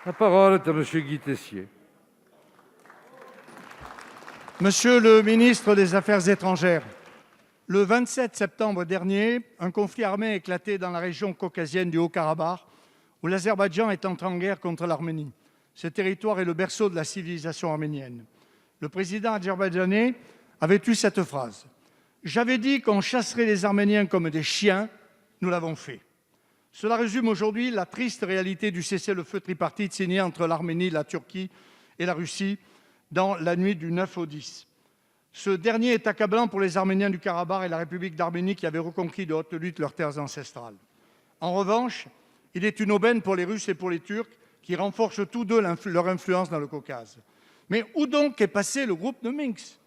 La parole est à Monsieur Guy Tessier. Monsieur le ministre des Affaires étrangères, le 27 septembre dernier, un conflit armé a éclaté dans la région caucasienne du Haut-Karabakh, où l'Azerbaïdjan est entré en guerre contre l'Arménie. Ce territoire est le berceau de la civilisation arménienne. Le président azerbaïdjanais avait eu cette phrase : « J'avais dit qu'on chasserait les Arméniens comme des chiens, nous l'avons fait ». Cela résume aujourd'hui la triste réalité du cessez-le-feu tripartite signé entre l'Arménie, la Turquie et la Russie dans la nuit du 9 au 10. Ce dernier est accablant pour les Arméniens du Karabakh et la République d'Arménie qui avaient reconquis de haute lutte leurs terres ancestrales. En revanche, il est une aubaine pour les Russes et pour les Turcs qui renforcent tous deux leur influence dans le Caucase. Mais où donc est passé le groupe de Minsk,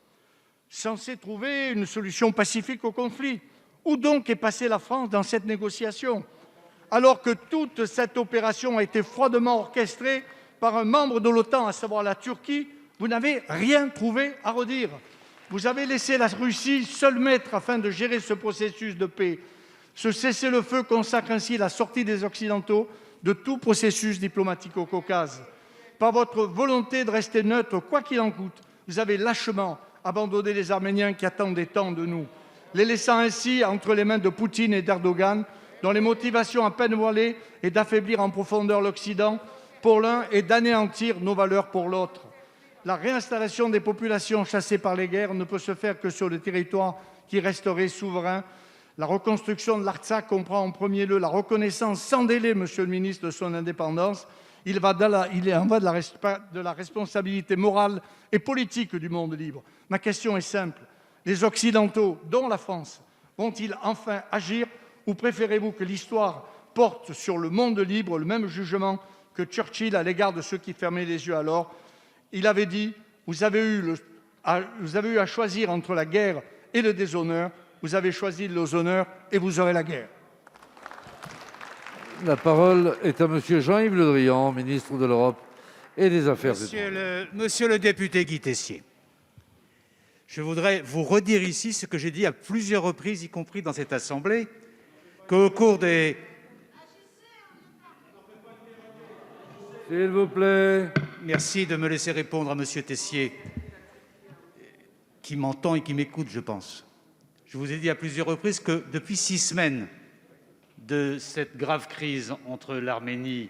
censé trouver une solution pacifique au conflit? Où donc est passée la France dans cette négociation, alors que toute cette opération a été froidement orchestrée par un membre de l'OTAN, à savoir la Turquie? Vous n'avez rien trouvé à redire. Vous avez laissé la Russie seule maître afin de gérer ce processus de paix. Ce cessez-le-feu consacre ainsi la sortie des Occidentaux de tout processus diplomatique au Caucase. Par votre volonté de rester neutre, quoi qu'il en coûte, vous avez lâchement abandonné les Arméniens qui attendaient tant de nous, les laissant ainsi entre les mains de Poutine et d'Erdogan, dont les motivations à peine voilées est d'affaiblir en profondeur l'Occident pour l'un et d'anéantir nos valeurs pour l'autre. La réinstallation des populations chassées par les guerres ne peut se faire que sur le territoire qui resterait souverain. La reconstruction de l'Artsakh comprend en premier lieu la reconnaissance sans délai, monsieur le ministre, de son indépendance. Il en va de la responsabilité morale et politique du monde libre. Ma question est simple. Les Occidentaux, dont la France, vont-ils enfin agir, ou préférez-vous que l'histoire porte sur le monde libre le même jugement que Churchill à l'égard de ceux qui fermaient les yeux alors? Il avait dit : vous avez eu à choisir entre la guerre et le déshonneur. Vous avez choisi le déshonneur et vous aurez la guerre. La parole est à Monsieur Jean-Yves Le Drian, ministre de l'Europe et des Affaires étrangères. Monsieur le député Guy Tessier, je voudrais vous redire ici ce que j'ai dit à plusieurs reprises, y compris dans cette assemblée, qu'au cours des... S'il vous plaît. Merci de me laisser répondre à monsieur Tessier, qui m'entend et qui m'écoute, je pense. Je vous ai dit à plusieurs reprises que depuis 6 semaines de cette grave crise entre l'Arménie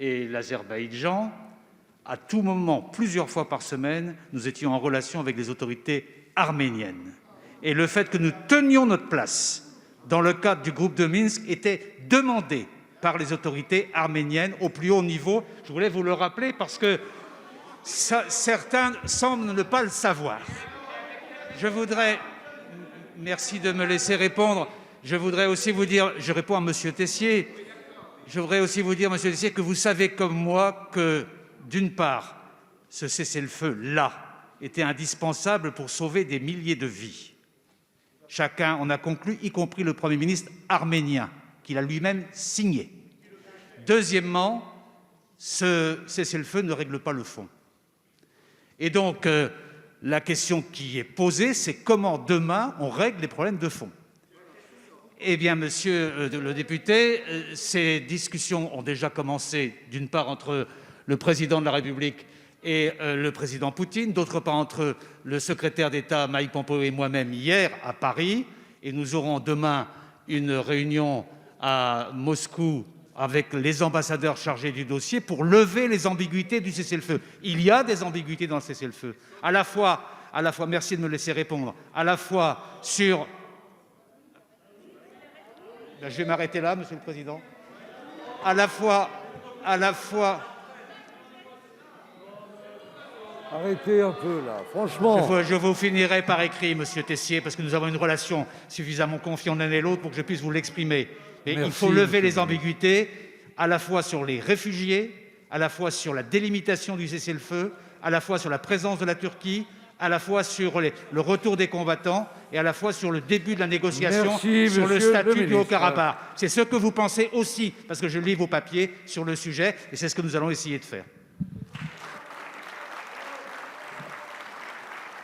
et l'Azerbaïdjan, à tout moment, plusieurs fois par semaine, nous étions en relation avec les autorités arméniennes. Et le fait que nous tenions notre place dans le cadre du groupe de Minsk était demandé par les autorités arméniennes au plus haut niveau. Je voulais vous le rappeler parce que certains semblent ne pas le savoir. Merci de me laisser répondre. Je voudrais aussi vous dire, je réponds à monsieur Tessier, je voudrais aussi vous dire, monsieur Tessier, que vous savez comme moi que, d'une part, ce cessez-le-feu-là était indispensable pour sauver des milliers de vies. Chacun en a conclu, y compris le Premier ministre arménien, qu'il a lui-même signé. Deuxièmement, ce cessez-le-feu ne règle pas le fond. Et donc, la question qui est posée, c'est comment demain on règle les problèmes de fond. Eh bien, monsieur le député, ces discussions ont déjà commencé, d'une part entre le président de la République et le président Poutine, d'autre part entre le secrétaire d'État Mike Pompeo et moi-même hier à Paris, et nous aurons demain une réunion à Moscou avec les ambassadeurs chargés du dossier pour lever les ambiguïtés du cessez-le-feu. Il y a des ambiguïtés dans le cessez-le-feu, à la fois, merci de me laisser répondre, à la fois sur... Je vais m'arrêter là, monsieur le président. À la fois... Arrêtez un peu, là, franchement. Je vous finirai par écrit, monsieur Tessier, parce que nous avons une relation suffisamment confiante l'un et l'autre pour que je puisse vous l'exprimer. Et il faut lever les ambiguïtés, à la fois sur les réfugiés, à la fois sur la délimitation du cessez-le-feu, à la fois sur la présence de la Turquie, à la fois sur le retour des combattants et à la fois sur le début de la négociation sur le statut du Haut-Karabakh. C'est ce que vous pensez aussi, parce que je lis vos papiers sur le sujet, et c'est ce que nous allons essayer de faire.